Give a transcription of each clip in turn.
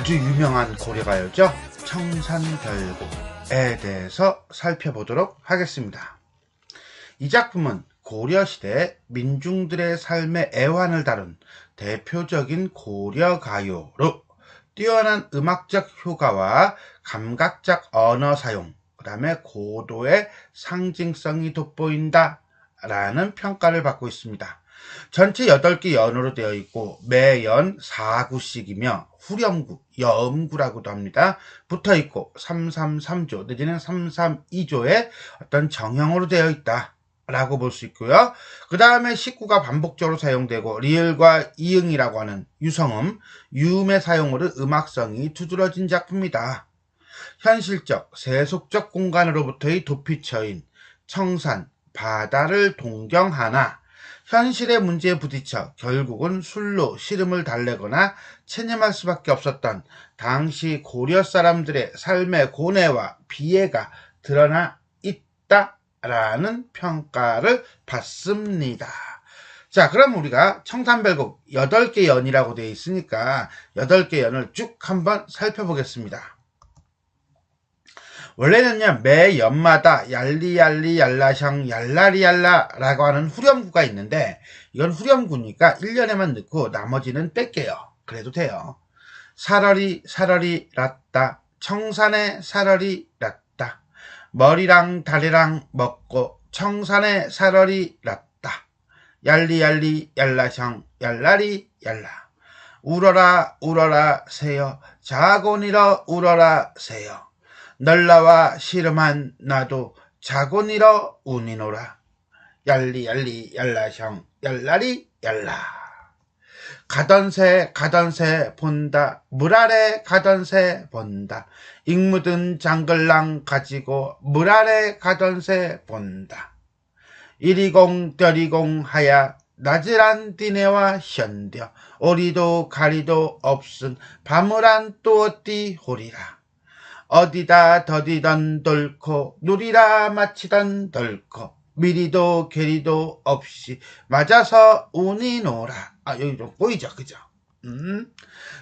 아주 유명한 고려가요죠. 청산별곡에 대해서 살펴보도록 하겠습니다. 이 작품은 고려시대 민중들의 삶의 애환을 다룬 대표적인 고려가요로 뛰어난 음악적 효과와 감각적 언어 사용, 그 다음에 고도의 상징성이 돋보인다 라는 평가를 받고 있습니다. 전체 8개 연으로 되어 있고 매연 4구씩이며 후렴구, 여음구라고도 합니다. 붙어 있고 333조 내지는 332조의 어떤 정형으로 되어 있다 라고 볼 수 있고요. 그 다음에 식구가 반복적으로 사용되고 리을과 이응이라고 하는 유성음, 유음의 사용으로 음악성이 두드러진 작품이다. 현실적, 세속적 공간으로부터의 도피처인 청산, 바다를 동경하나 현실의 문제에 부딪혀 결국은 술로 시름을 달래거나 체념할 수밖에 없었던 당시 고려 사람들의 삶의 고뇌와 비애가 드러나 있다라는 평가를 받습니다. 자, 그럼 우리가 청산별곡 8개 연이라고 되어 있으니까 8개 연을 쭉 한번 살펴보겠습니다. 원래는요, 매 연마다 얄리얄리 얄라샹 얄라리얄라라고 하는 후렴구가 있는데 이건 후렴구니까 1년에만 넣고 나머지는 뺄게요. 그래도 돼요. 사러리 사러리 랐다 청산에 사러리 랐다 머리랑 다리랑 먹고 청산에 사러리 랐다 얄리얄리 얄라샹 얄라리 얄라 울어라 울어라 새여 자곤 일어 울어라 새여 널라와 시름한 나도 자곤 일어 운이노라 얄리얄리 얄라샹 얄라리 얄라 가던새 가던새 본다 물 아래 가던새 본다 익묻은 장글랑 가지고 물 아래 가던새 본다 이리공 저리공 하야 나지란 띠네와 현뎌 오리도 가리도 없은 밤을안 또 어디 호리라 어디다 더디던 돌코 누리라 마치던 덜코 미리도 괴리도 없이 맞아서 운이 노라. 여기 좀 보이죠, 그죠?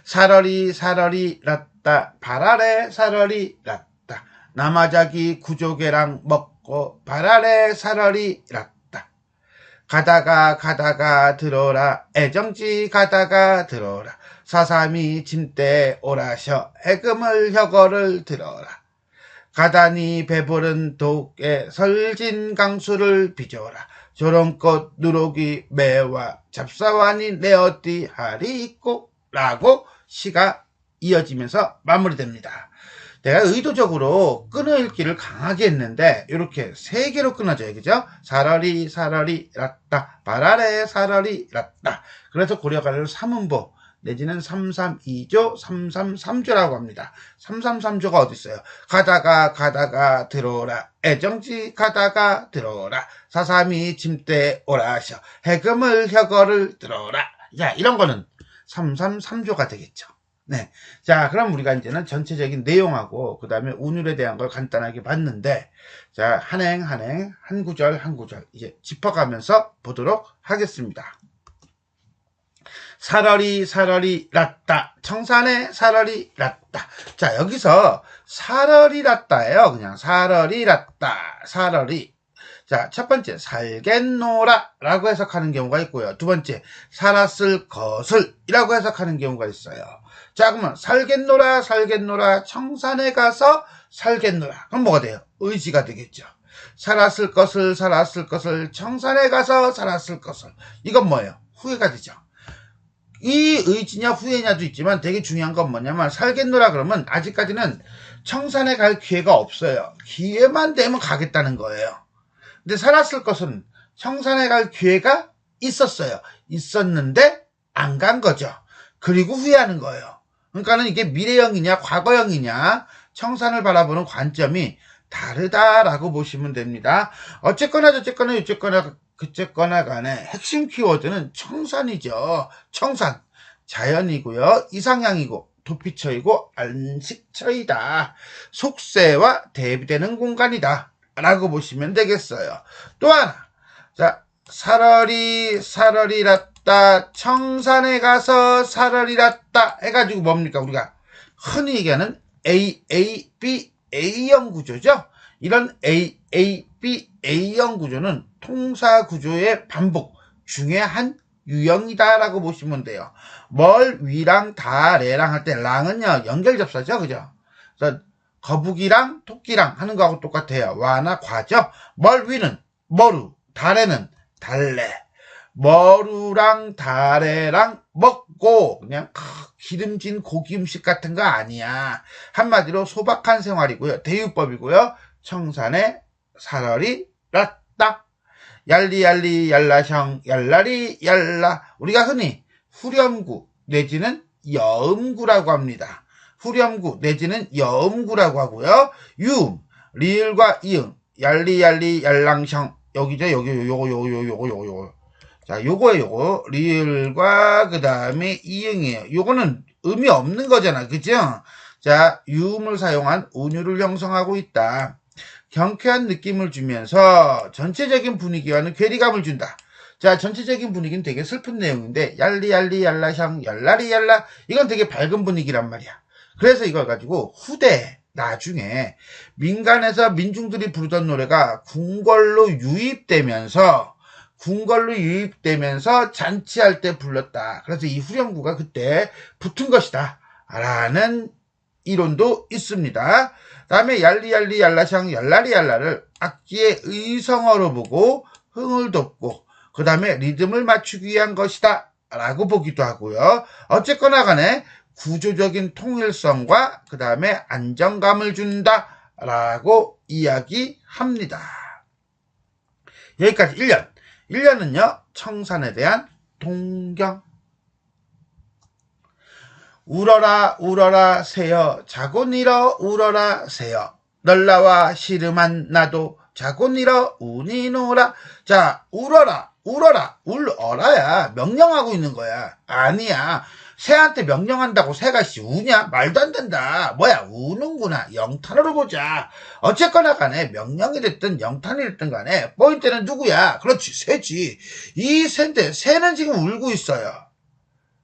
사러리 사러리 랐다 발아래 사러리 랐다 남아자기 구조개랑 먹고 발아래 사러리 랐다 가다가 가다가 들어라 애정지 가다가 들어라 사삼이 짐대 오라셔 해금을 혀거를 들어라 가다니 배부른 독에 설진 강수를 빚어라 조롱꽃 누룩이 매와 잡사와니 내 어디 하리 있고 라고 시가 이어지면서 마무리됩니다. 내가 의도적으로 끊어읽기를 강하게 했는데 이렇게 3개로 끊어져요. 그죠? 사러리 사러리 랐다 바라래 사러리 랐다 그래서 고려가를 3음보 내지는 332조, 333조라고 합니다. 333조가 어디 있어요? 가다가 가다가 들어오라. 애정지 가다가 들어오라. 사삼이 짐대 오라셔. 해금을 혀거를 들어오라. 자, 이런 거는 333조가 되겠죠. 네. 자, 그럼 우리가 이제는 전체적인 내용하고 그 다음에 운율에 대한 걸 간단하게 봤는데 자, 한행 한 구절 한 구절 이제 짚어가면서 보도록 하겠습니다. 사러리 사러리 랐다 청산에 사러리 랐다 자 여기서 사러리 랐다예요. 그냥 사러리 랐다 사러리 자 첫번째 살겠노라 라고 해석하는 경우가 있고요. 두번째 살았을 것을 이라고 해석하는 경우가 있어요. 자 그러면 살겠노라 살겠노라 청산에 가서 살겠노라 그럼 뭐가 돼요? 의지가 되겠죠. 살았을 것을 청산에 가서 살았을 것을 이건 뭐예요? 후회가 되죠. 이 의지냐 후회냐도 있지만 되게 중요한 건 뭐냐면 살겠노라 그러면 아직까지는 청산에 갈 기회가 없어요. 기회만 되면 가겠다는 거예요. 근데 살았을 것은 청산에 갈 기회가 있었어요. 있었는데 안 간 거죠. 그리고 후회하는 거예요. 그러니까는 이게 미래형이냐 과거형이냐 청산을 바라보는 관점이 다르다라고 보시면 됩니다. 어쨌거나 저쨌거나 어쨌거나 그쨌거나 간에 핵심 키워드는 청산이죠. 청산. 자연이고요. 이상향이고 도피처이고 안식처이다. 속세와 대비되는 공간이다. 라고 보시면 되겠어요. 또 하나. 자, 사러리 랐다 청산에 가서 사러리 랐다 해가지고 뭡니까? 우리가 흔히 얘기하는 A형 구조죠. 이런 A형 구조는 통사 구조의 반복 중에 한 유형이다라고 보시면 돼요. 멀, 위랑, 다, 레랑 할 때 랑은요 연결접사죠, 그죠? 그래서 거북이랑 토끼랑 하는 거하고 똑같아요. 와나 과죠. 멀 위는 머루, 달에는 달래. 머루랑 달래랑 먹고 그냥 기름진 고기 음식 같은 거 아니야. 한마디로 소박한 생활이고요. 대유법이고요. 청산에 사러리 랐다. 얄리얄리 얄라형 얄라리 얄라. 우리가 흔히 후렴구 내지는 여음구라고 합니다. 후렴구 내지는 여음구라고 하고요. 유음, 리을과 이응, 얄리얄리 얄랑형 여기죠. 여기 요거. 자, 요거 리을과 그 다음에 이응이에요. 요거는 음이 없는 거잖아, 그죠? 자, 유음을 사용한 운율을 형성하고 있다. 경쾌한 느낌을 주면서 전체적인 분위기와는 괴리감을 준다. 자, 전체적인 분위기는 되게 슬픈 내용인데 얄리얄리 얄라형 얄라리 얄라 이건 되게 밝은 분위기란 말이야. 그래서 이걸 가지고 후대 나중에 민간에서 민중들이 부르던 노래가 궁궐로 유입되면서 잔치할 때 불렀다. 그래서 이 후렴구가 그때 붙은 것이다 라는 이론도 있습니다. 다음에 얄리얄리 얄라샹 얄라리 얄라를 악기의 의성어로 보고 흥을 돋고 그 다음에 리듬을 맞추기 위한 것이다 라고 보기도 하고요. 어쨌거나 간에 구조적인 통일성과 그 다음에 안정감을 준다 라고 이야기합니다. 여기까지 1년. 1년은요 청산에 대한 동경. 울어라 울어라 새여 자고 일어 울어라 새여 널라와 시름한 나도 자고 일어 우니 노라. 자, 울어라 울어라야 명령하고 있는 거야. 아니야, 새한테 명령한다고 새가 우냐? 말도 안 된다. 뭐야, 우는구나. 영탄으로 보자. 어쨌거나 간에 명령이 됐든 영탄이 됐든 간에 포인트는 누구야? 그렇지, 새지. 이 새인데 새는 지금 울고 있어요.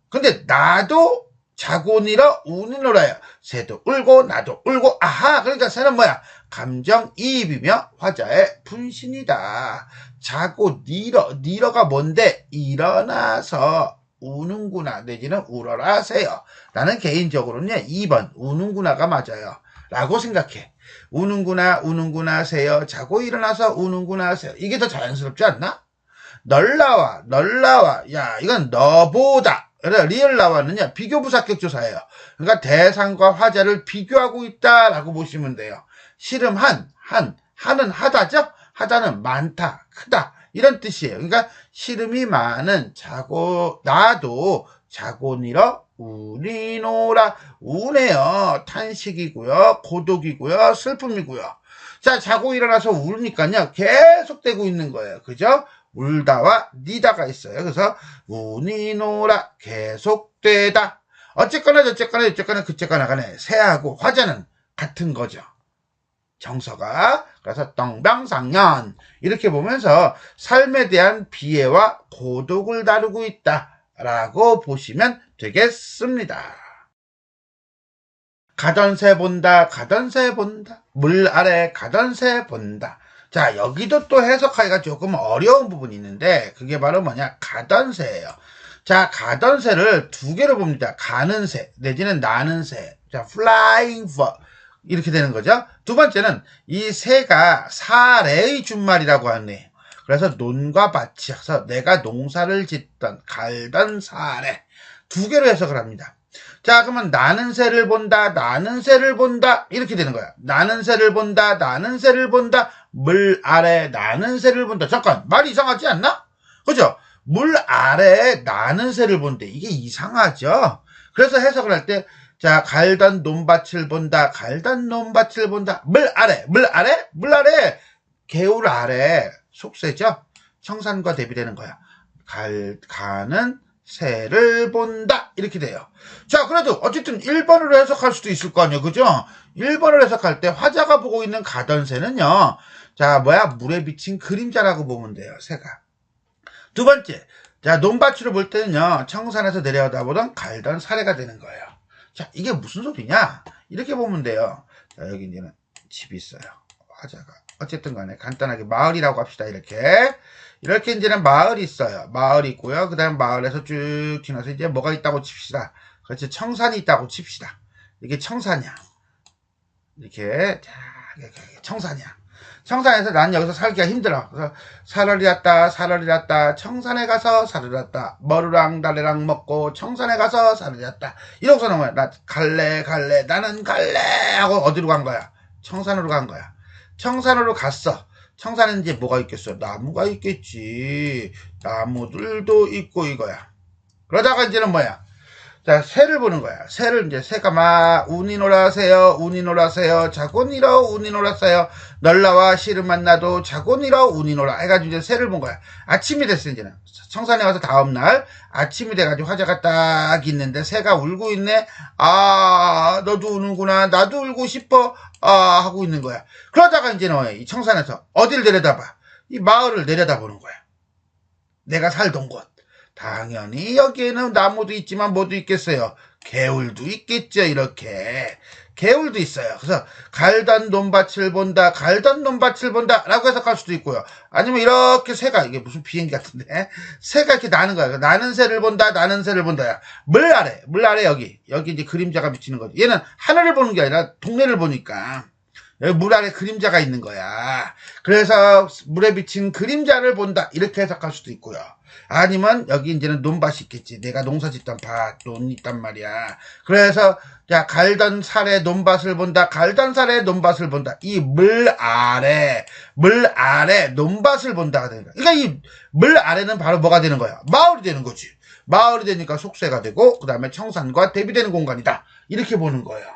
근데 나도 자고 일어 우니노라야. 새도 울고 나도 울고. 아하, 그러니까 새는 뭐야? 감정이입이며 화자의 분신이다. 자고 일어가 뭔데? 일어나서 우는구나 내지는 울어라 새요. 나는 개인적으로는 2번 우는구나가 맞아요 라고 생각해. 우는구나 새요. 자고 일어나서 우는구나 새요. 이게 더 자연스럽지 않나? 널라와 야, 이건 너보다. 리얼 나와는요 비교부사격조사예요. 그러니까 대상과 화자를 비교하고 있다라고 보시면 돼요. 시름 한은 하다죠. 하다는 많다, 크다 이런 뜻이에요. 그러니까 시름이 많은 나도 자고 일어 우니노라. 우네요. 탄식이고요, 고독이고요, 슬픔이고요. 자, 자고 일어나서 울니까요 계속되고 있는 거예요. 그죠? 울다와 니다가 있어요. 그래서 우니노라 계속되다. 어쨌거나 그쨌거나 간에 새하고 화자는 같은 거죠. 정서가. 그래서 덩방상년 이렇게 보면서 삶에 대한 비애와 고독을 다루고 있다라고 보시면 되겠습니다. 가던 새 본다. 물 아래 가던 새 본다. 자, 여기도 또 해석하기가 조금 어려운 부분이 있는데 그게 바로 뭐냐? 가던 새예요. 자, 가던 새를 두 개로 봅니다. 가는 새 내지는 나는 새. 자, flying for 이렇게 되는 거죠. 두 번째는 이 새가 사래의 준말이라고 하네. 그래서 논과 밭이어서 내가 농사를 짓던 갈던 사래. 두 개로 해석을 합니다. 자, 그러면 나는 새를 본다 이렇게 되는 거야. 나는 새를 본다 물 아래 나는 새를 본다. 잠깐, 말이 이상하지 않나? 그죠? 물 아래 나는 새를 본대. 이게 이상하죠? 그래서 해석을 할 때 자, 갈던 논밭을 본다. 물 아래 개울 아래 속새죠? 청산과 대비되는 거야. 가는 새를 본다 이렇게 돼요. 자, 그래도 어쨌든 1번으로 해석할 수도 있을 거 아니에요, 그죠? 1번을 해석할 때 화자가 보고 있는 가던 새는요, 자, 물에 비친 그림자라고 보면 돼요, 새가. 두 번째, 자, 논밭으로 볼 때는요 청산에서 내려오다 보던 갈던 사래가 되는 거예요. 자, 이게 무슨 소리냐? 이렇게 보면 돼요. 자, 여기 이제는 집이 있어요. 화자가. 어쨌든 간에 간단하게 마을이라고 합시다. 이렇게 이제는 마을이 있어요. 마을이 있고요. 그 다음 마을에서 쭉 지나서 이제 뭐가 있다고 칩시다. 그렇지. 청산이 있다고 칩시다. 이게 청산이야. 이렇게, 자, 청산이야. 청산에서 난 여기서 살기가 힘들어. 그래서 사러리 났다. 청산에 가서 사러리 났다. 머루랑 달래랑 먹고 청산에 가서 사러리 났다. 이러고서는 거야. 나 갈래. 나는 갈래. 하고 어디로 간 거야? 청산으로 간 거야. 청산으로 갔어. 청산에는 이제 뭐가 있겠어? 나무가 있겠지. 나무들도 있고 이거야. 그러다가 이제는 뭐야? 자, 새를 보는 거야. 새를 이제 새가 막 운이 놀아세요. 자곤이러 운이 놀았어요. 널라와 실을 만나도 자곤이러 운이 놀아. 해가지고 이제 새를 본 거야. 아침이 됐어 이제는. 청산에 와서 다음날 아침이 돼가지고 화자가 딱 있는데 새가 울고 있네. 아, 너도 우는구나. 나도 울고 싶어. 아, 하고 있는 거야. 그러다가 이제는 이 청산에서 어딜 내려다봐? 이 마을을 내려다보는 거야. 내가 살던 곳. 당연히 여기에는 나무도 있지만 뭐도 있겠어요. 개울도 있겠죠. 이렇게 개울도 있어요. 그래서 갈던 논밭을 본다 라고 해석할 수도 있고요. 아니면 이렇게 새가, 이게 무슨 비행기 같은데, 새가 이렇게 나는 거야. 나는 새를 본다 야. 물 아래 여기 이제 그림자가 비치는 거죠. 얘는 하늘을 보는 게 아니라 동네를 보니까 여기 물 아래 그림자가 있는 거야. 그래서 물에 비친 그림자를 본다, 이렇게 해석할 수도 있고요. 아니면 여기 이제는 논밭이 있겠지. 내가 농사 짓던 논 있단 말이야. 그래서 자, 갈던 살에 논밭을 본다. 이 물 아래 논밭을 본다가 되는 거야. 그러니까 이 물 아래는 바로 뭐가 되는 거야? 마을이 되는 거지. 마을이 되니까 속세가 되고 그 다음에 청산과 대비되는 공간이다. 이렇게 보는 거예요.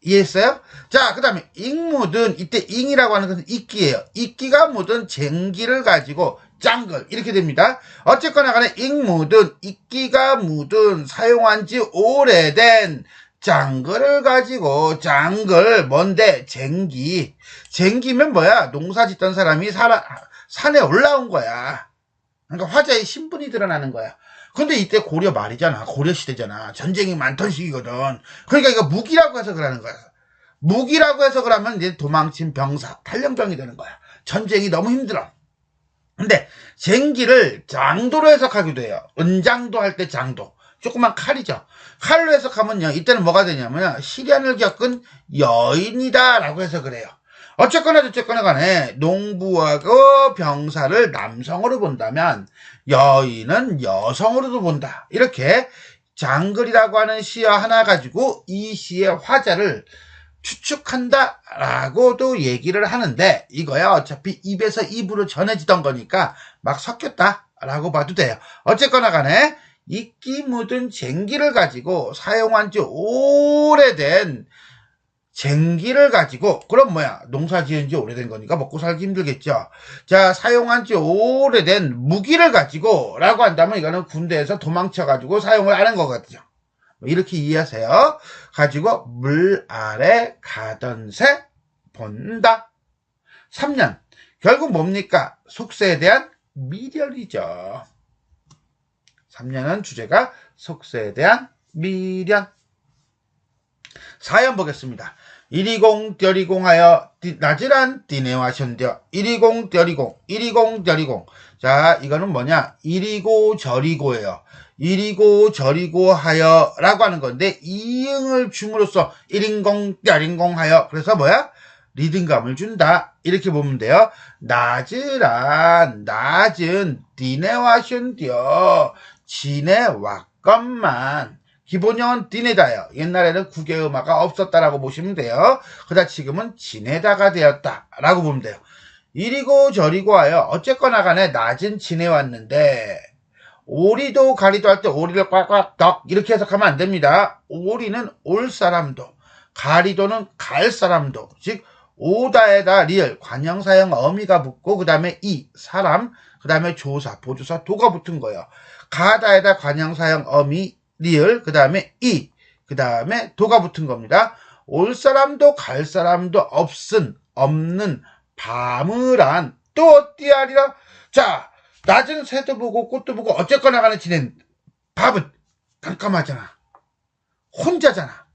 이해했어요? 자, 그 다음에 잉묻은, 이때 잉이라고 하는 것은 이끼예요. 이끼가 묻은 쟁기를 가지고 짱글, 이렇게 됩니다. 어쨌거나 간에 잉묻은, 이끼가 묻은, 사용한 지 오래된 짱글을 가지고, 짱글, 뭔데? 쟁기면 뭐야? 농사 짓던 사람이 산에 올라온 거야. 그러니까 화자의 신분이 드러나는 거야. 근데 이때 고려 말이잖아. 고려 시대잖아. 전쟁이 많던 시기거든. 그러니까 이거 무기라고 해서 그러는 거야. 무기라고 해서 그러면 이제 도망친 병사, 탈영병이 되는 거야. 전쟁이 너무 힘들어. 근데 쟁기를 장도로 해석하기도 해요. 은장도 할 때 장도. 조그만 칼이죠. 칼로 해석하면요. 이때는 뭐가 되냐면 시련을 겪은 여인이다라고 해서 그래요. 어쨌거나 간에 농부하고 병사를 남성으로 본다면 여인은 여성으로도 본다. 이렇게 장글이라고 하는 시어 하나 가지고 이 시의 화자를 추측한다라고도 얘기를 하는데 이거야 어차피 입에서 입으로 전해지던 거니까 막 섞였다라고 봐도 돼요. 어쨌거나 간에 이끼 묻은 쟁기를 가지고 사용한 지 오래된 쟁기를 가지고, 그럼 뭐야? 농사 지은 지 오래된 거니까 먹고 살기 힘들겠죠. 자, 사용한 지 오래된 무기를 가지고, 라고 한다면 이거는 군대에서 도망쳐가지고 사용을 하는 거거든요. 이렇게 이해하세요. 가지고, 물 아래 가던 새 본다. 3년. 결국 뭡니까? 속세에 대한 미련이죠. 3년은 주제가 속세에 대한 미련. 4연 보겠습니다. 이리공 뎌리공하여 나지란 띠네와 션디어. 이리공 뎌리공. 자, 이거는 뭐냐? 이리고 저리고예요. 이리고 저리고 하여 라고 하는 건데 이응을 줌으로써 이린공 뎌린공 하여. 그래서 뭐야? 리듬감을 준다. 이렇게 보면 돼요. 낮은 띠네와 션디어. 지내왔건만. 기본형은 디네다예요. 옛날에는 국외음화가 없었다라고 보시면 돼요. 그러다 지금은 지내다가 되었다라고 보면 돼요. 이리고 저리고 하여 어쨌거나 간에 낮은 지내왔는데 오리도 가리도 할 때 오리를 꽉꽉 덕 이렇게 해석하면 안 됩니다. 오리는 올 사람도, 가리도는 갈 사람도, 즉 오다에다 리을 관형사형 어미가 붙고 그 다음에 이 사람, 그 다음에 조사, 보조사, 도가 붙은 거예요. 가다에다 관형사형 어미 리을, 그 다음에 이, 그 다음에 도가 붙은 겁니다. 올 사람도 갈 사람도 없는 밤을 안 또 어띠하리라. 자, 낮은 새도 보고 꽃도 보고 어쨌거나 간에 지낸 밥은 깜깜하잖아. 혼자잖아.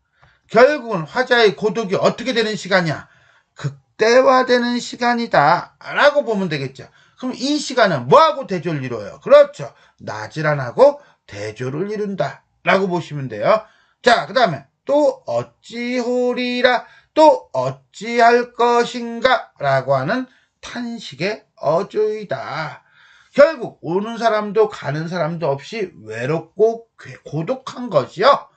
결국은 화자의 고독이 어떻게 되는 시간이야? 극대화되는 시간이다 라고 보면 되겠죠. 그럼 이 시간은 뭐하고 대조를 이루어요? 그렇죠. 낮을 안 하고 대조를 이룬다 라고 보시면 돼요. 자, 그 다음에 또 어찌호리라, 또 어찌할 것인가 라고 하는 탄식의 어조이다. 결국 오는 사람도 가는 사람도 없이 외롭고 고독한 것이요.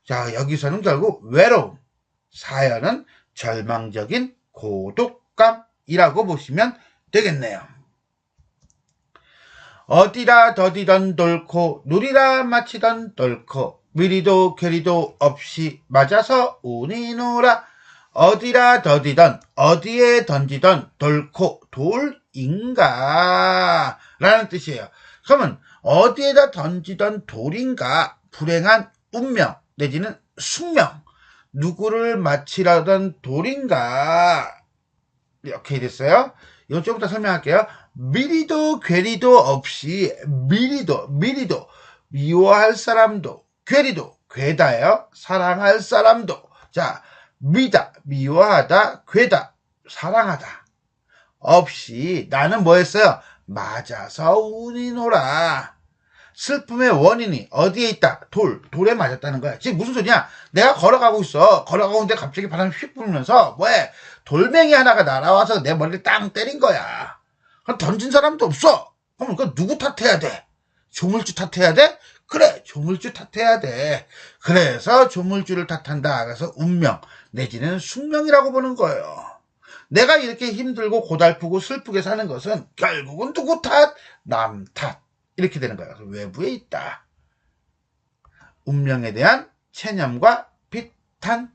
자, 여기서는 결국 외로움, 사연은 절망적인 고독감이라고 보시면 되겠네요. 어디라 더디던 돌코, 누리라 마치던 돌코, 미리도 괴리도 없이 맞아서 운이노라. 어디라 더디던, 어디에 던지던 돌코, 돌인가 라는 뜻이에요. 그러면 어디에다 던지던 돌인가, 불행한 운명 내지는 숙명, 누구를 마치려던 돌인가, 이렇게 됐어요. 이건 좀 이따 설명할게요. 미리도 괴리도 없이, 미리도 미워할 사람도, 괴리도 괴다예요. 사랑할 사람도. 자, 미워하다, 괴다, 사랑하다 없이 나는 뭐 했어요? 맞아서 운이노라. 슬픔의 원인이 어디에 있다? 돌에 맞았다는 거야. 지금 무슨 소리냐? 내가 걸어가고 있어. 걸어가고 있는데 갑자기 바람이 휙 불면서 뭐해? 돌멩이 하나가 날아와서 내 머리를 땅 때린 거야. 그럼 던진 사람도 없어. 그럼 그 누구 탓해야 돼? 조물주 탓해야 돼? 그래, 조물주 탓해야 돼. 그래서 조물주를 탓한다. 그래서 운명 내지는 숙명이라고 보는 거예요. 내가 이렇게 힘들고 고달프고 슬프게 사는 것은 결국은 누구 탓? 남 탓. 이렇게 되는 거예요. 외부에 있다. 운명에 대한 체념과 비탄.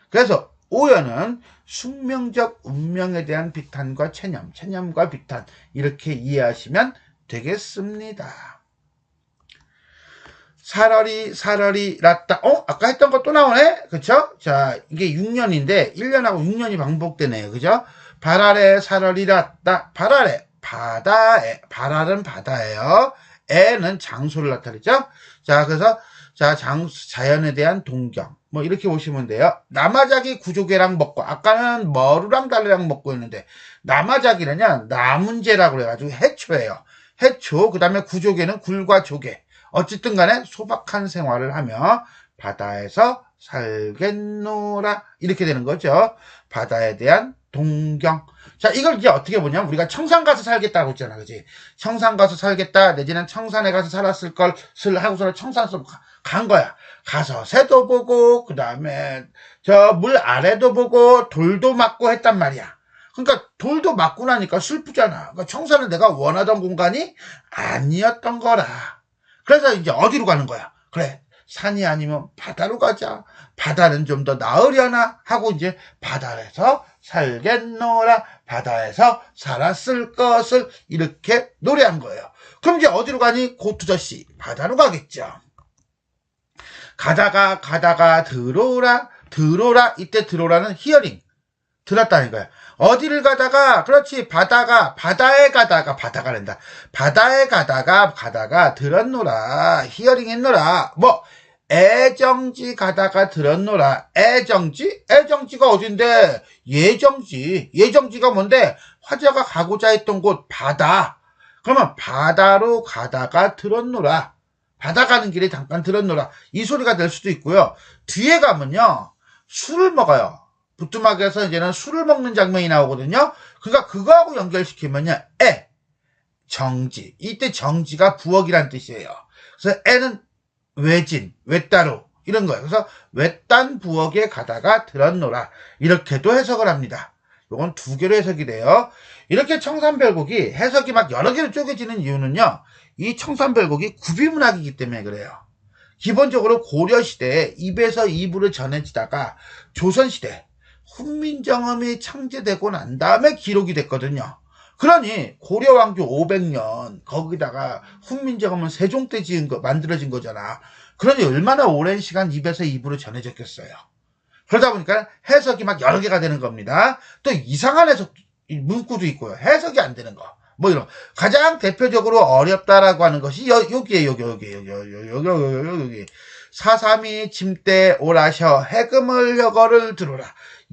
그래서 오연은 숙명적 운명에 대한 비탄과 체념과 비탄, 이렇게 이해하시면 되겠습니다. 사러리 랐다. 아까 했던 거 또 나오네? 그쵸? 자, 이게 6년인데 1년하고 6년이 반복되네요. 그죠? 발 아래 사러리 랐다. 발 아래, 바다에, 발알은 바다예요. 에는 장소를 나타내죠. 자, 그래서 자연에 대한 동경, 뭐 이렇게 보시면 돼요. 나마자기 구조개랑 먹고, 아까는 머루랑 달래랑 먹고 있는데, 나마자기는요 나문제라고 그래가지고 해초예요. 해초, 그 다음에 구조개는 굴과 조개. 어쨌든 간에 소박한 생활을 하며 바다에서 살겠노라, 이렇게 되는 거죠. 바다에 대한 동경. 자, 이걸 이제 어떻게 보냐면, 우리가 청산 가서 살겠다고 했잖아, 그지? 청산 가서 살겠다, 내지는 청산에 가서 살았을 것을 하고서 청산서 간 거야. 가서 새도 보고, 그 다음에 저 물 아래도 보고, 돌도 맞고 했단 말이야. 그러니까 돌도 맞고 나니까 슬프잖아. 그러니까 청산은 내가 원하던 공간이 아니었던 거라. 그래서 이제 어디로 가는 거야? 그래, 산이 아니면 바다로 가자. 바다는 좀 더 나으려나 하고 이제 바다에서 살겠노라, 바다에서 살았을 것을 이렇게 노래한 거예요. 그럼 이제 어디로 가니? 고투저씨 바다로 가겠죠. 가다가 들어오라. 이때 들어오라는 히어링, 들었다는 거야. 어디를 가다가, 그렇지, 바다에 가다가 바다가 들었노라, 히어링 했노라. 뭐 애정지 가다가 들었노라. 애정지가 어딘데? 예정지가 뭔데? 화자가 가고자 했던 곳 바다. 그러면 바다로 가다가 들었노라. 바다 가는 길에 잠깐 들었노라. 이 소리가 될 수도 있고요. 뒤에 가면요, 술을 먹어요. 부뚜막에서 이제는 술을 먹는 장면이 나오거든요. 그러니까 그거하고 연결시키면요, 정지. 이때 정지가 부엌이란 뜻이에요. 그래서 애는 외따로, 이런 거예요. 그래서 외딴 부엌에 가다가 들었노라. 이렇게도 해석을 합니다. 요건 두 개로 해석이 돼요. 이렇게 청산별곡이 해석이 막 여러 개로 쪼개지는 이유는요, 이 청산별곡이 구비문학이기 때문에 그래요. 기본적으로 고려시대에 입에서 입으로 전해지다가 조선시대 훈민정음이 창제되고 난 다음에 기록이 됐거든요. 그러니 고려왕조 500년 거기다가 훈민정음은 세종 때 만들어진 거잖아. 그러니 얼마나 오랜 시간 입에서 입으로 전해졌겠어요. 그러다 보니까 해석이 막 여러 개가 되는 겁니다. 또 이상한 해석 문구도 있고요. 해석이 안 되는 거 뭐 이런 가장 대표적으로 어렵다라고 하는 것이 여기. 432 짐대 오라셔 해금을 여거를 들어라.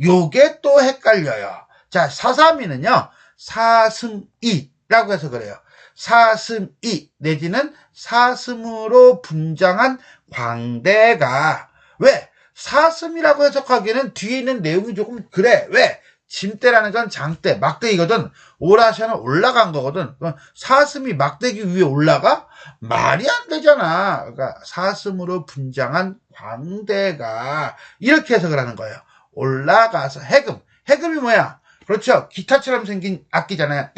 요게 또 헷갈려요. 자, 432는요. 사슴이라고 해서 그래요. 사슴이 내지는 사슴으로 분장한 광대가. 왜? 사슴이라고 해석하기에는 뒤에 있는 내용이 조금 그래. 왜? 짐대라는 건 장대, 막대기거든. 오라샤는 올라간 거거든. 사슴이 막대기 위에 올라가? 말이 안 되잖아. 그러니까 사슴으로 분장한 광대가 이렇게 해석을 하는 거예요. 올라가서 해금. 해금이 뭐야? 그렇죠. 기타처럼 생긴 악기잖아요.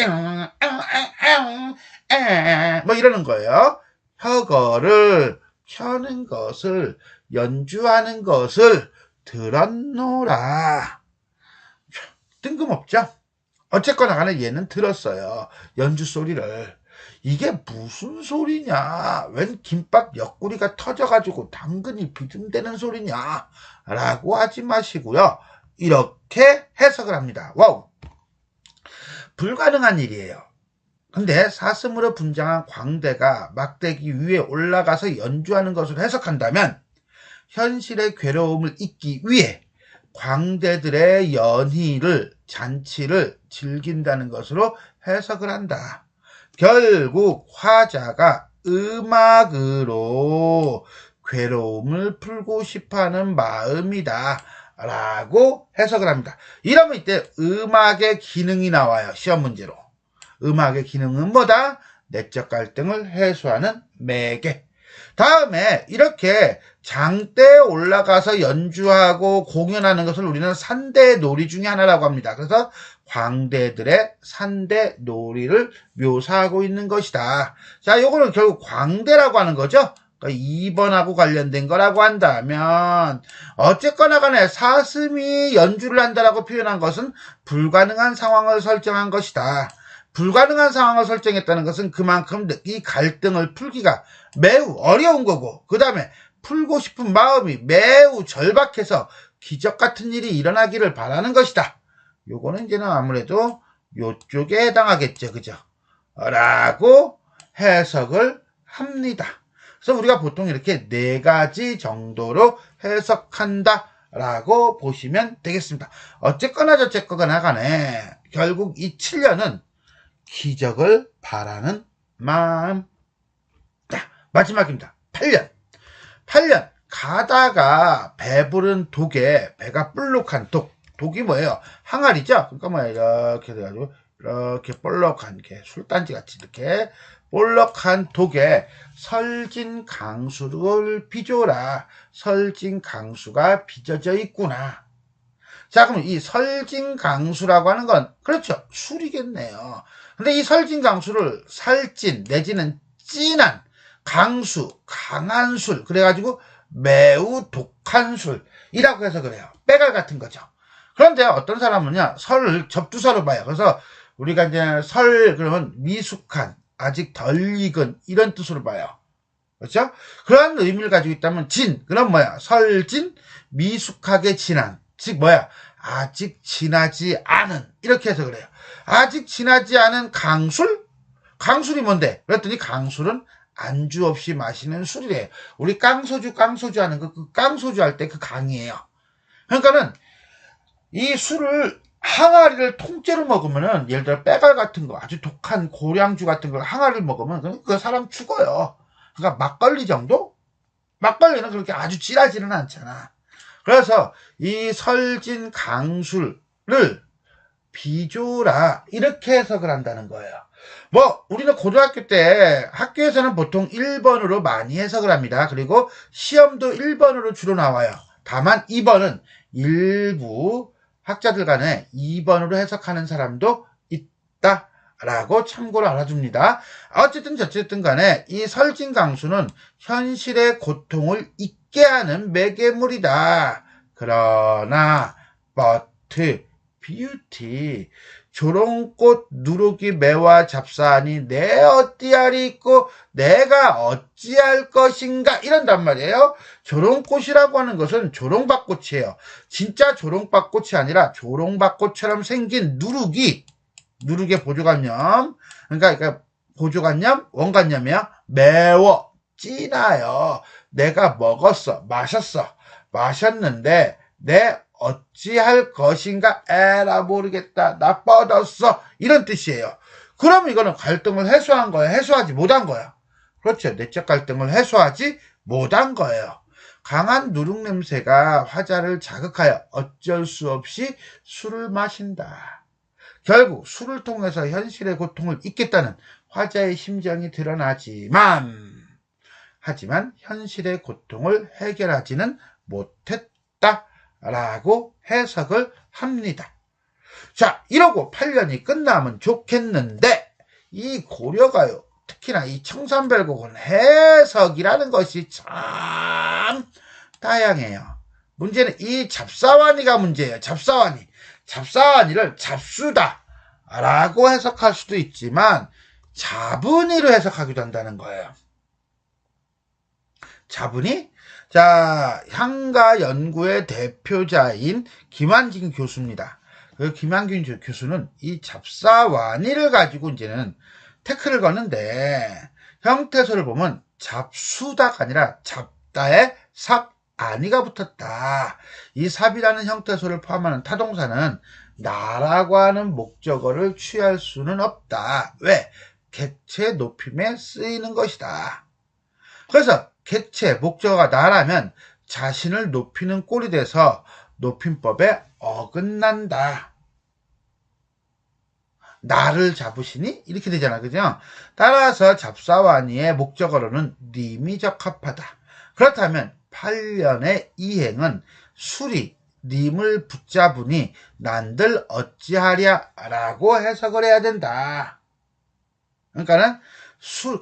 뭐 이러는 거예요. 혀거를 켜는 것을 연주하는 것을 들었노라. 뜬금없죠? 어쨌거나 간에 얘는 들었어요. 연주 소리를. 이게 무슨 소리냐? 웬 김밥 옆구리가 터져가지고 당근이 비듬대는 소리냐? 라고 하지 마시고요. 이렇게 해석을 합니다. 와우. 불가능한 일이에요. 근데 사슴으로 분장한 광대가 막대기 위에 올라가서 연주하는 것을 해석한다면 현실의 괴로움을 잊기 위해 광대들의 연희를 잔치를 즐긴다는 것으로 해석을 한다. 결국 화자가 음악으로 괴로움을 풀고 싶어하는 마음이다 라고 해석을 합니다. 이러면 이때 음악의 기능이 나와요. 시험 문제로. 음악의 기능은 뭐다? 내적 갈등을 해소하는 매개. 다음에 이렇게 장대에 올라가서 연주하고 공연하는 것을 우리는 산대놀이 중에 하나라고 합니다. 그래서 광대들의 산대놀이를 묘사하고 있는 것이다. 자, 요거는 결국 광대라고 하는 거죠. 그러니까 2번하고 관련된 거라고 한다면 어쨌거나 간에 사슴이 연주를 한다라고 표현한 것은 불가능한 상황을 설정한 것이다. 불가능한 상황을 설정했다는 것은 그만큼 이 갈등을 풀기가 매우 어려운 거고, 그 다음에 풀고 싶은 마음이 매우 절박해서 기적 같은 일이 일어나기를 바라는 것이다. 요거는 이제는 아무래도 요쪽에 해당하겠죠. 그죠? 라고 해석을 합니다. 그래서 우리가 보통 이렇게 4가지 정도로 해석한다 라고 보시면 되겠습니다. 어쨌거나 저쨌거나 간에 결국 이 7년은 기적을 바라는 마음. 자, 마지막입니다. 8년. 가다가 배부른 독에 배가 볼록한 독. 독이 뭐예요? 항아리죠? 그러니까 뭐예요? 이렇게 돼가지고 이렇게 볼록한 게 술단지 같이 이렇게 볼록한 독에 설진 강수를 빚어라. 설진 강수가 빚어져 있구나. 자, 그럼 이 설진 강수라고 하는 건 그렇죠. 술이겠네요. 근데 이 설진 강수를 살찐 내지는 진한 강수, 강한 술, 그래가지고 매우 독한 술이라고 해서 그래요. 빼갈 같은 거죠. 그런데 어떤 사람은요, 설을 접두사로 봐요. 그래서 우리가 이제 설 그러면 미숙한, 아직 덜 익은 이런 뜻으로 봐요. 그렇죠? 그런 의미를 가지고 있다면 진, 그럼 뭐야? 설진, 미숙하게 진한, 즉 뭐야? 아직 진하지 않은, 이렇게 해서 그래요. 아직 진하지 않은 강술? 강술이 뭔데? 그랬더니 강술은 안주 없이 마시는 술이래요. 우리 깡소주 하는 거, 그 깡소주 할 때 그 강이에요. 그러니까는 이 술을 항아리를 통째로 먹으면은 예를 들어 빼갈 같은 거, 아주 독한 고량주 같은 걸 항아리를 먹으면 그 사람 죽어요. 그러니까 막걸리 정도? 막걸리는 그렇게 아주 진하지는 않잖아. 그래서 이 설진 강술을 비조라 이렇게 해석을 한다는 거예요. 뭐 우리는 고등학교 때 학교에서는 보통 1번으로 많이 해석을 합니다. 그리고 시험도 1번으로 주로 나와요. 다만 2번은 일부 학자들 간에 2번으로 해석하는 사람도 있다라고 참고로 알아줍니다. 어쨌든 간에 이 설진강수는 현실의 고통을 잊게 하는 매개물이다. 그러나 but beauty 조롱꽃 누룩이 매와 잡사하니 내 어찌하리 있고 내가 어찌할 것인가 이런단 말이에요. 조롱꽃이라고 하는 것은 조롱박꽃이에요. 진짜 조롱박꽃이 아니라 조롱박꽃처럼 생긴 누룩의 보조관념 그러니까 고주관념, 원관념이요. 매워, 진하여. 내가 먹었어, 마셨는데 내 어찌할 것인가 에라 모르겠다, 나 뻗었어, 이런 뜻이에요. 그럼 이거는 갈등을 해소한 거예요, 해소하지 못한 거예요? 그렇죠. 내적 갈등을 해소하지 못한 거예요. 강한 누룩냄새가 화자를 자극하여 어쩔 수 없이 술을 마신다. 결국 술을 통해서 현실의 고통을 잊겠다는 화자의 심정이 드러나지만 하지만 현실의 고통을 해결하지는 못했다라고 해석을 합니다. 자, 이러고 8년이 끝나면 좋겠는데 이 고려가요, 특히나 이 청산별곡은 해석이라는 것이 참 다양해요. 문제는 이 잡사와니가 문제예요. 잡사와니를 잡수다 라고 해석할 수도 있지만 자분이로 해석하기도 한다는 거예요. 자분이? 자, 향가 연구의 대표자인 김한진 교수입니다. 그 김한진 교수는 이 잡사와니를 가지고 이제는 태클을 거는데 형태소를 보면 잡수다가 아니라 잡다에 삽, 아니가 붙었다. 이 삽이라는 형태소를 포함하는 타동사는 나라고 하는 목적어를 취할 수는 없다. 왜? 객체 높임에 쓰이는 것이다. 그래서 객체, 목적어가 나라면 자신을 높이는 꼴이 돼서 높임법에 어긋난다. 나를 잡으시니? 이렇게 되잖아. 그죠? 따라서 잡사와니의 목적어로는 님이 적합하다. 그렇다면 8년의 이행은 술이 님을 붙잡으니 난들 어찌하랴 라고 해석을 해야 된다. 그러니까는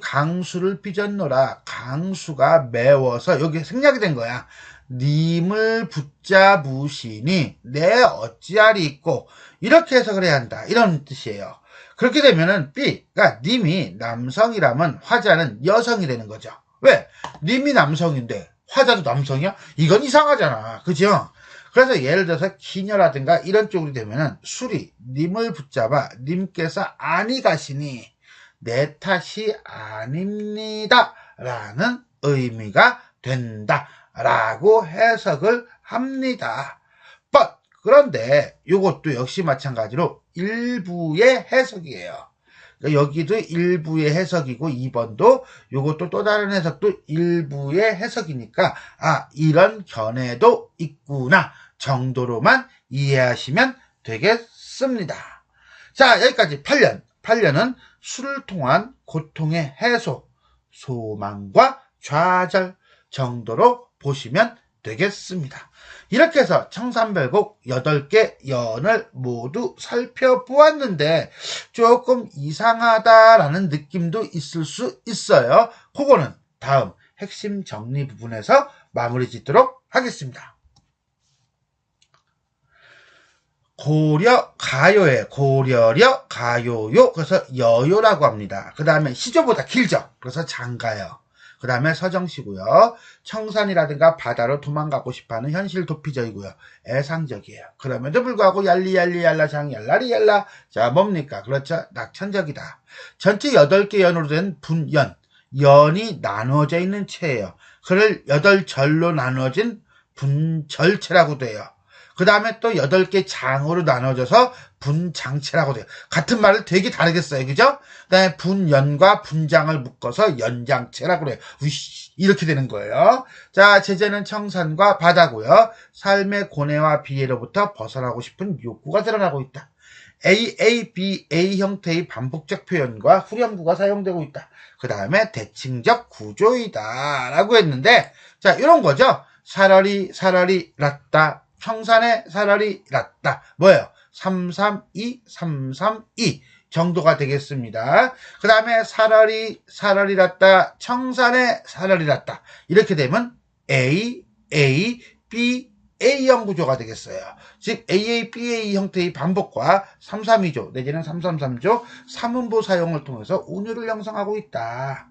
강수를 빚었노라. 강수가 매워서 여기 생략이 된 거야. 님을 붙잡으시니 내 어찌하리 있고, 이렇게 해석을 해야 한다, 이런 뜻이에요. 그렇게 되면은 B가 님이 남성이라면 화자는 여성이 되는 거죠. 왜? 님이 남성인데 화자도 남성이야? 이건 이상하잖아. 그죠? 그래서 예를 들어서 기녀라든가 이런 쪽으로 되면은 술이 님을 붙잡아 님께서 아니 가시니 내 탓이 아닙니다 라는 의미가 된다 라고 해석을 합니다. 그런데 이것도 역시 마찬가지로 일부의 해석이에요. 그러니까 여기도 일부의 해석이고 2번도 이것도 또 다른 해석도 일부의 해석이니까 이런 견해도 있구나 정도로만 이해하시면 되겠습니다. 자, 여기까지 8년. 8년은 술을 통한 고통의 해소, 소망과 좌절 정도로 보시면 되겠습니다. 이렇게 해서 청산별곡 8개 연을 모두 살펴보았는데 조금 이상하다라는 느낌도 있을 수 있어요. 그거는 다음 핵심 정리 부분에서 마무리 짓도록 하겠습니다. 고려 가요에 고려려 가요요, 그래서 여요라고 합니다. 그 다음에 시조보다 길죠. 그래서 장가요. 그 다음에 서정시고요. 청산이라든가 바다로 도망가고 싶어하는 현실 도피적이고요. 애상적이에요. 그럼에도 불구하고 얄리얄리얄라장 얄라리얄라. 자, 뭡니까? 그렇죠. 낙천적이다. 전체 8개 연으로 된 분연. 연이 나누어져 있는 체예요. 그를 8절로 나누어진 분절체라고 돼요. 그 다음에 또 8개 장으로 나눠져서 분장체라고 돼요. 같은 말을 되게 다르게 써요. 그죠? 그 다음에 분연과 분장을 묶어서 연장체라고 그래요. 이렇게 되는 거예요. 자, 제재는 청산과 바다고요. 삶의 고뇌와 비애로부터 벗어나고 싶은 욕구가 드러나고 있다. A, B, A 형태의 반복적 표현과 후렴구가 사용되고 있다. 그 다음에 대칭적 구조이다 라고 했는데, 자, 이런 거죠. 사러리 랐다. 청산의 사러리 랐다. 뭐예요? 332, 332 정도가 되겠습니다. 그 다음에 사러리 랐다. 청산의 사러리 랐다. 이렇게 되면 A, B, A형 구조가 되겠어요. 즉 AA, BA 형태의 반복과 332조 내지는 333조 3음보 사용을 통해서 운율을 형성하고 있다.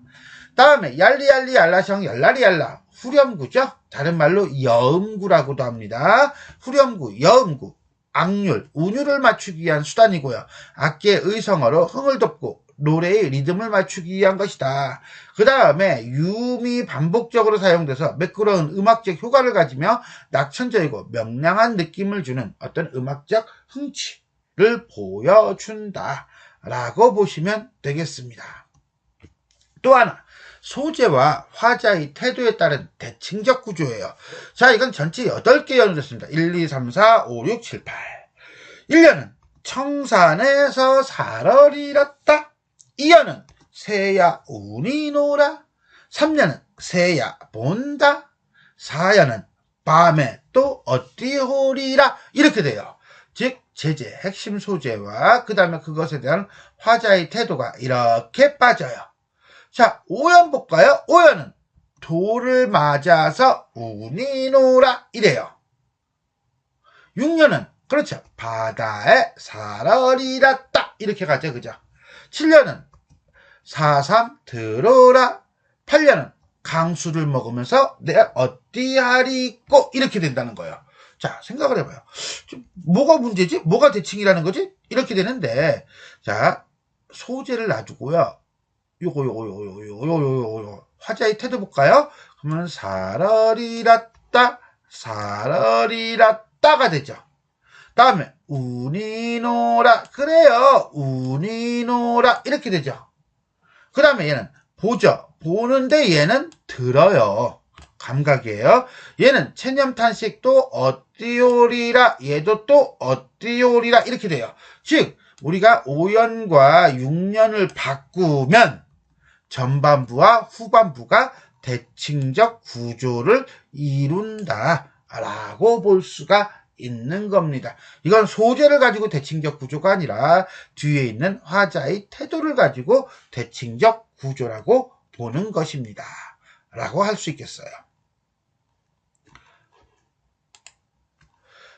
다음에 얄리얄리 얄라형 얄라리얄라 후렴구죠. 다른 말로 여음구라고도 합니다. 후렴구, 여음구, 악률, 운율을 맞추기 위한 수단이고요. 악기의 의성어로 흥을 돋고 노래의 리듬을 맞추기 위한 것이다. 그 다음에 유음이 반복적으로 사용돼서 매끄러운 음악적 효과를 가지며 낙천적이고 명랑한 느낌을 주는 어떤 음악적 흥취를 보여준다 라고 보시면 되겠습니다. 또 하나, 소재와 화자의 태도에 따른 대칭적 구조예요. 자, 이건 전체 8개 연주됐습니다. 1, 2, 3, 4, 5, 6, 7, 8. 1년은 청산에서 살얼이랐다. 2년은 새야 운이 놀아. 3년은 새야 본다. 4년은 밤에 또 어찌호리라. 이렇게 돼요. 즉 제재, 핵심 소재와 그 다음에 그것에 대한 화자의 태도가 이렇게 빠져요. 자, 5연 볼까요? 5연은 도를 맞아서 운이 놀아 이래요. 6년은 그렇죠. 바다에 살얼이랐다 이렇게 가죠. 그죠? 7년은 사삼 들어라. 8년은 강수를 먹으면서 내가 어디하리꼬 이렇게 된다는 거예요. 자, 생각을 해봐요. 뭐가 문제지? 뭐가 대칭이라는 거지? 이렇게 되는데, 자, 소재를 놔두고요. 요거 화자의 태도 볼까요? 그러면 살얼이랐다 살얼이랐다가 되죠. 다음에 운이 놀아. 그래요. 운이 놀아 이렇게 되죠. 그 다음에 얘는 보죠. 보는데 얘는 들어요. 감각이에요. 얘는 체념탄식도 어띠오리라. 얘도 또 어띠오리라 이렇게 돼요. 즉 우리가 5연과 6연을 바꾸면 전반부와 후반부가 대칭적 구조를 이룬다라고 볼 수가 있는 겁니다. 이건 소재를 가지고 대칭적 구조가 아니라 뒤에 있는 화자의 태도를 가지고 대칭적 구조라고 보는 것입니다. 라고 할 수 있겠어요.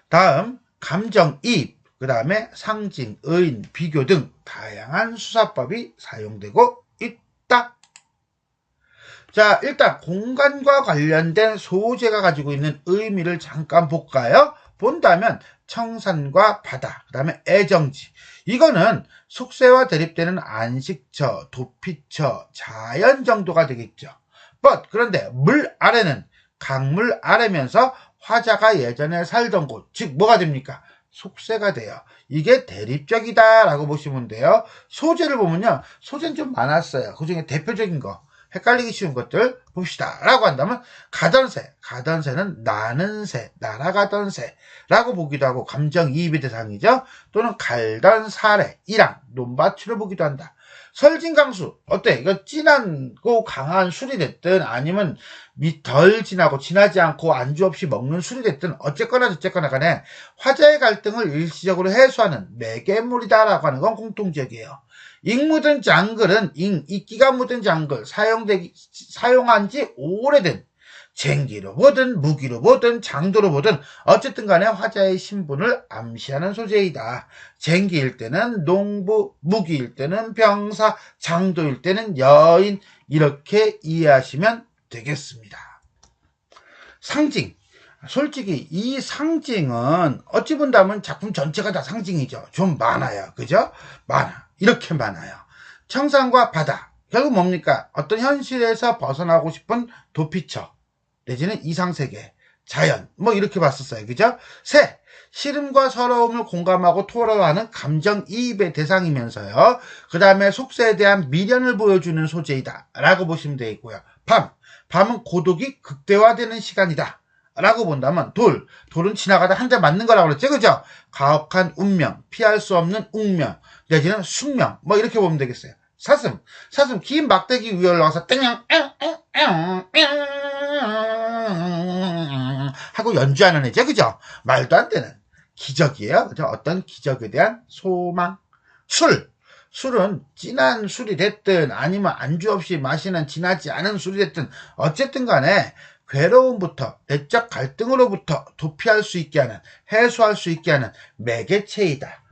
다음 감정이입, 그 다음에 상징, 의인, 비교 등 다양한 수사법이 사용되고 있다. 자, 일단 공간과 관련된 소재가 가지고 있는 의미를 잠깐 볼까요? 본다면 청산과 바다, 그 다음에 애정지, 이거는 속세와 대립되는 안식처, 도피처, 자연 정도가 되겠죠. 그런데 물 아래는 강물 아래면서 화자가 예전에 살던 곳, 즉 뭐가 됩니까? 속세가 돼요. 이게 대립적이다 라고 보시면 돼요. 소재를 보면요, 소재는 좀 많았어요. 그 중에 대표적인 거, 헷갈리기 쉬운 것들 봅시다 라고 한다면 가던 새, 가던 새는 나는 새, 날아가던 새라고 보기도 하고 감정이입의 대상이죠. 또는 갈던 사례, 이랑, 논밭으로 보기도 한다. 설진강수, 어때? 이거 진하고 강한 술이 됐든 아니면 덜 진하고 진하지 않고 안주 없이 먹는 술이 됐든 어쨌거나 저쨌거나 간에 화자의 갈등을 일시적으로 해소하는 매개물이다라고 하는 건 공통적이에요. 잉 묻은 장글은 이끼가 묻은 장글, 사용한 지 오래된 쟁기로 보든 무기로 보든 장도로 보든 어쨌든 간에 화자의 신분을 암시하는 소재이다. 쟁기일 때는 농부, 무기일 때는 병사, 장도일 때는 여인, 이렇게 이해하시면 되겠습니다. 상징. 솔직히 이 상징은 어찌 본다면 작품 전체가 다 상징이죠. 좀 많아요. 그죠? 이렇게 많아요. 청산과 바다. 결국 뭡니까? 어떤 현실에서 벗어나고 싶은 도피처 내지는 이상세계, 자연, 뭐 이렇게 봤었어요. 그죠? 새, 시름과 서러움을 공감하고 토로하는 감정이입의 대상이면서요. 그 다음에 속세에 대한 미련을 보여주는 소재이다 라고 보시면 되겠고요. 밤은 고독이 극대화되는 시간이다 라고 본다면 돌은 지나가다 한 대 맞는 거라고 그랬죠. 그죠? 가혹한 운명, 피할 수 없는 웅명, 내지는 숙명, 뭐 이렇게 보면 되겠어요. 사슴 긴 막대기 위에 올라가서 땡냥 하고 연주하는 애죠. 그죠? 말도 안 되는 기적이에요. 그죠? 어떤 기적에 대한 소망. 술은 진한 술이 됐든 아니면 안주 없이 마시는 진하지 않은 술이 됐든 어쨌든 간에 괴로움부터 내적 갈등으로부터 도피할 수 있게 하는, 해소할 수 있게 하는 매개체이다.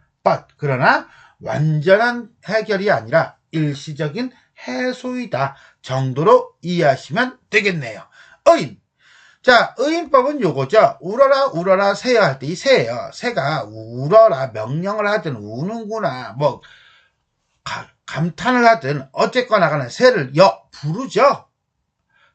그러나 완전한 해결이 아니라 일시적인 해소이다 정도로 이해하시면 되겠네요. 의인. 자, 의인법은 요거죠. 울어라 새야 할 때 이 새예요. 새가 울어라 명령을 하든 우는구나. 감탄을 하든 어쨌거나 간에 새를 부르죠.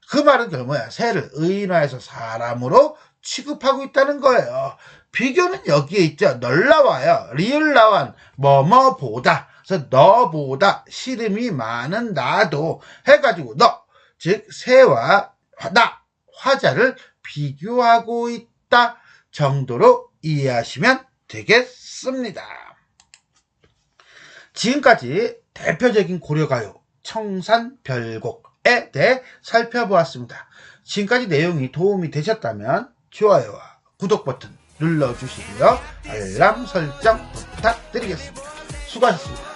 그 말은 뭐야? 새를 의인화해서 사람으로 취급하고 있다는 거예요. 비교는 여기에 있죠. 널 나와요. 리을 나완 뭐뭐보다. 그래서 너보다 시름이 많은 나도 해가지고 너, 즉 새와 나, 화자를 비교하고 있다 정도로 이해하시면 되겠습니다. 지금까지 대표적인 고려가요 청산별곡에 대해 살펴보았습니다. 지금까지 내용이 도움이 되셨다면 좋아요와 구독 버튼 눌러주시고요. 알람 설정 부탁드리겠습니다. 수고하셨습니다.